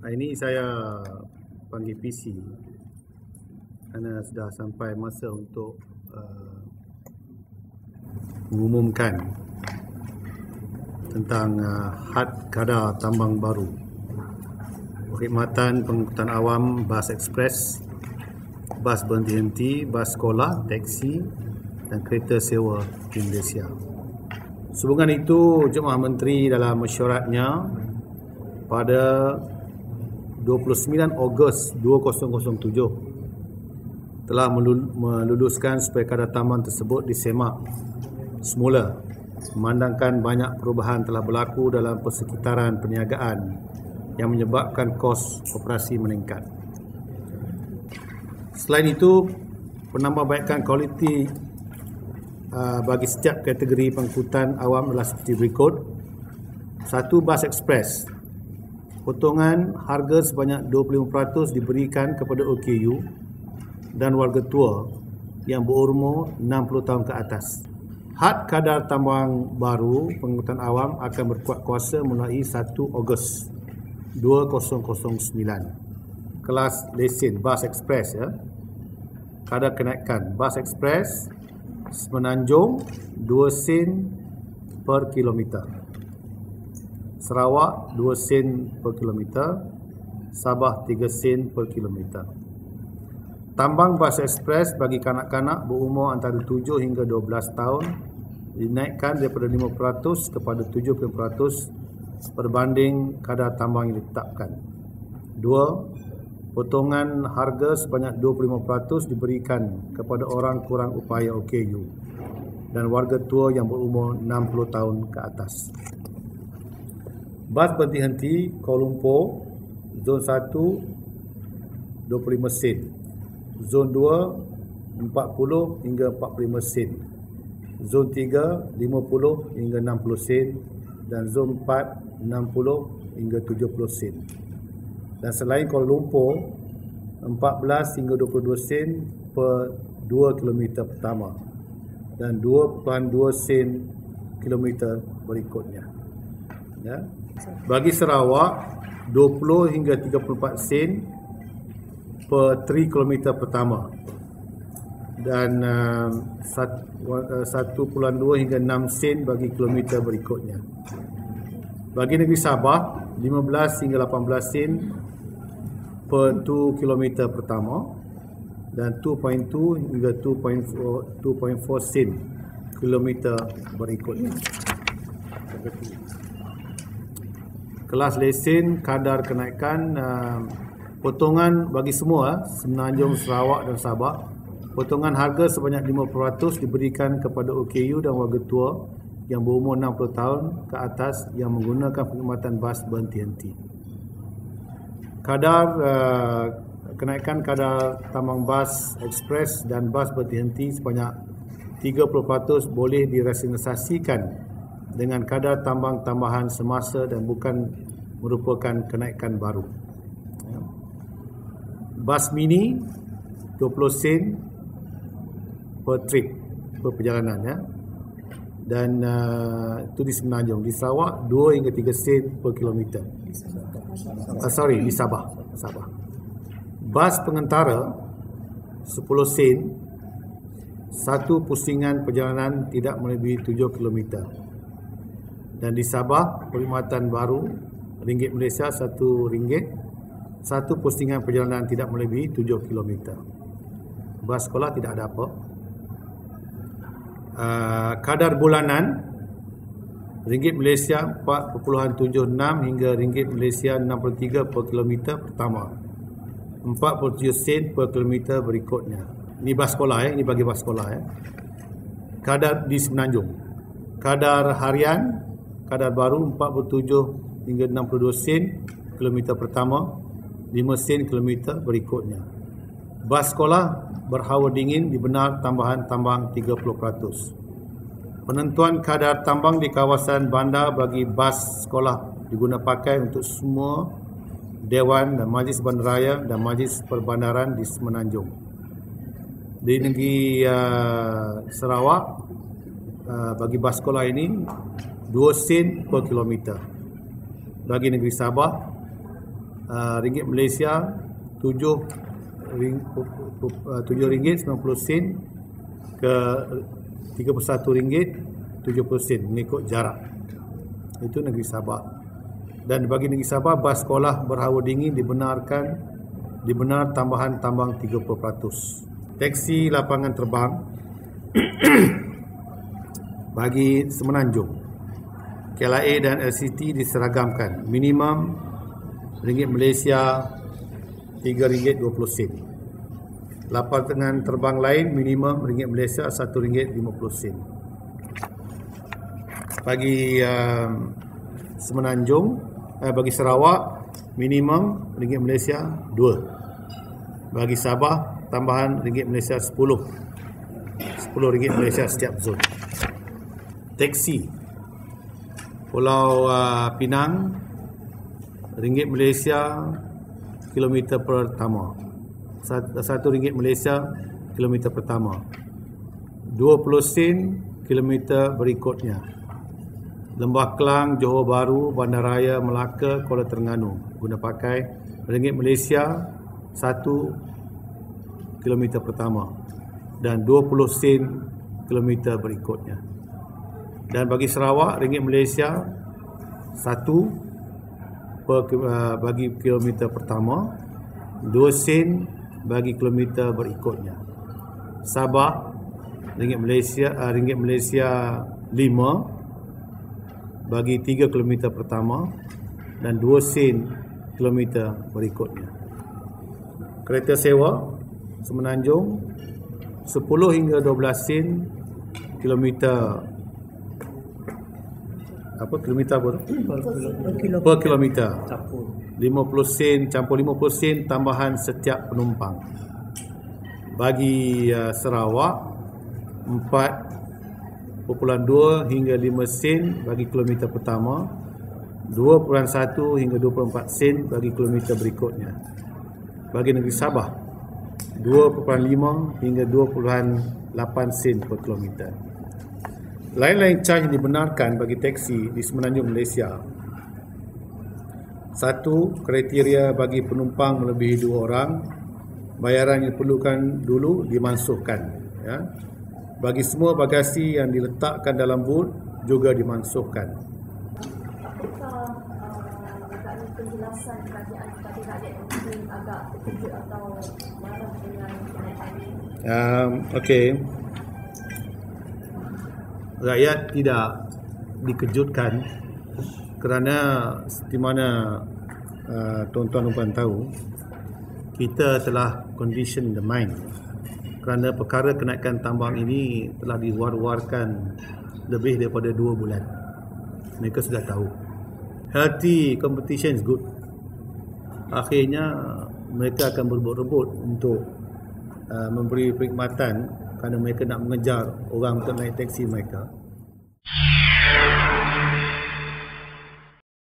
Hari ini saya panggil PC kerana sudah sampai masa untuk mengumumkan tentang had kadar tambang baru, perkhidmatan pengangkutan awam, bas ekspres, bas berhenti-henti, bas sekolah, teksi dan kereta sewa di Malaysia. Sehubungan itu, Jemaah Menteri dalam mesyuaratnya pada 29 Ogos 2007 telah meluluskan supaya kadar tambang tersebut disemak semula, memandangkan banyak perubahan telah berlaku dalam persekitaran perniagaan yang menyebabkan kos operasi meningkat. Selain itu, penambahbaikan kualiti bagi setiap kategori pengangkutan awam adalah seperti berikut. 1. Bas ekspres. Potongan harga sebanyak 25% diberikan kepada OKU dan warga tua yang berumur 60 tahun ke atas. Had kadar tambang baru pengangkutan awam akan berkuat kuasa mulai 1 Ogos 2009. Kelas lesen bas ekspres ya. Kadar kenaikan bas ekspres Semenanjung 2 sen per kilometer. Sarawak 2 sen per kilometer, Sabah 3 sen per kilometer. Tambang bas ekspres bagi kanak-kanak berumur antara 7 hingga 12 tahun dinaikkan daripada 5% kepada 70% berbanding kadar tambang yang ditetapkan. 2. Potongan harga sebanyak 25% diberikan kepada orang kurang upaya OKU dan warga tua yang berumur 60 tahun ke atas. Bas berhenti Kuala Lumpur, Zon 1 25 sen, Zon 2 40 hingga 45 sen, Zon 3 50 hingga 60 sen dan Zon 4 60 hingga 70 sen. Dan selain Kuala Lumpur, 14 hingga 22 sen per 2 km pertama dan 2.2 sen kilometer berikutnya. Ya. Bagi Sarawak, 20 hingga 34 sen per 3 km pertama dan 1.2 hingga 6 sen bagi kilometer berikutnya. Bagi negeri Sabah, 15 hingga 18 sen per 2 km pertama dan 2.2 hingga 2.4 sen kilometer berikutnya. Kelas lesen kadar kenaikan potongan bagi semua Semenanjung, Sarawak dan Sabah. Potongan harga sebanyak 5% diberikan kepada OKU dan warga tua yang berumur 60 tahun ke atas yang menggunakan perkhidmatan bas berhenti-henti. Kadar kenaikan kadar tambang bas ekspres dan bas berhenti sebanyak 30% boleh dirasionalisasikan dengan kadar tambang tambahan semasa dan bukan merupakan kenaikan baru. Bas mini 20 sen per trip, per perjalanan ya. Dan itu di Semenanjung. Di Sarawak 2 hingga 3 sen per kilometer. Di Sabah. Bas pengantara 10 sen, satu pusingan perjalanan tidak melebihi 7 km. Dan di Sabah, perkhidmatan baru RM1 Malaysia RM1, satu pusingan perjalanan tidak melebihi 7 km. Bas sekolah tidak ada apa. Kadar bulanan RM1 Malaysia 4.76 hingga RM1 Malaysia 63 per kilometer pertama, 47 sen per kilometer berikutnya. Ini bas sekolah ini bagi bas sekolah Kadar di Semenanjung. Kadar harian, kadar baru 47 hingga 62 sen kilometer pertama, 5 sen kilometer berikutnya. Bas sekolah berhawa dingin dibenar tambahan tambang 30%. Penentuan kadar tambang di kawasan bandar bagi bas sekolah diguna pakai untuk semua Dewan dan Majlis Bandaraya dan Majlis Perbandaran di Semenanjung. Di negeri Sarawak, bagi bas sekolah ini 2 sen per kilometer. Bagi negeri Sabah ringgit Malaysia RM7.90 ke RM31.70 mengikut jarak. Itu negeri Sabah. Dan bagi negeri Sabah, bas sekolah berhawa dingin dibenar tambahan tambang 30%. Teksi lapangan terbang bagi Semenanjung, KLIA dan LCT diseragamkan. Minimum ringgit Malaysia RM3.20. Lapangan terbang lain minimum ringgit Malaysia RM1.50. Bagi Semenanjung, bagi Sarawak minimum ringgit Malaysia 2. Bagi Sabah tambahan ringgit Malaysia 10 ringgit Malaysia setiap zon. Teksi Pulau Pinang ringgit Malaysia kilometer pertama, RM1 Malaysia kilometer pertama, 20 sen kilometer berikutnya. Lembah Kelang, Johor Bahru, Bandaraya, Melaka, Kuala Terengganu guna pakai ringgit Malaysia 1 kilometer pertama dan 20 sen kilometer berikutnya. Dan bagi Sarawak, ringgit Malaysia 1 bagi kilometer pertama, 2 sen bagi kilometer berikutnya. Sabah, ringgit Malaysia 5 bagi 3 kilometer pertama dan 2 sen kilometer berikutnya. Kereta sewa Semenanjung 10 hingga 12 sen kilometer kilometer per kilometer. 50 sen campur 50 sen tambahan setiap penumpang. Bagi Sarawak 4.2 hingga 5 sen bagi kilometer pertama, 2.1 hingga 24 sen bagi kilometer berikutnya. Bagi negeri Sabah 2.5 hingga 2.8 sen per kilometer. Lain-lain charge yang dibenarkan bagi teksi di Semenanjung Malaysia. 1. Kriteria bagi penumpang melebihi 2 orang, bayaran yang diperlukan dulu dimansuhkan. Ya. Bagi semua bagasi yang diletakkan dalam booth juga dimansuhkan. Apakah agaknya penjelasan kerajaan kepada rakyat mungkin agak terkejut atau marah dengan kenaikan ini? Okey. Rakyat tidak dikejutkan kerana di mana tuan-tuan dan puan tahu, kita telah condition the mind kerana perkara kenaikan tambang ini telah diwar-warkan lebih daripada 2 bulan. Mereka sudah tahu. Healthy competition is good. Akhirnya mereka akan berebut-rebut untuk memberi perkhidmatan kerana mereka nak mengejar orang untuk naik teksi mereka.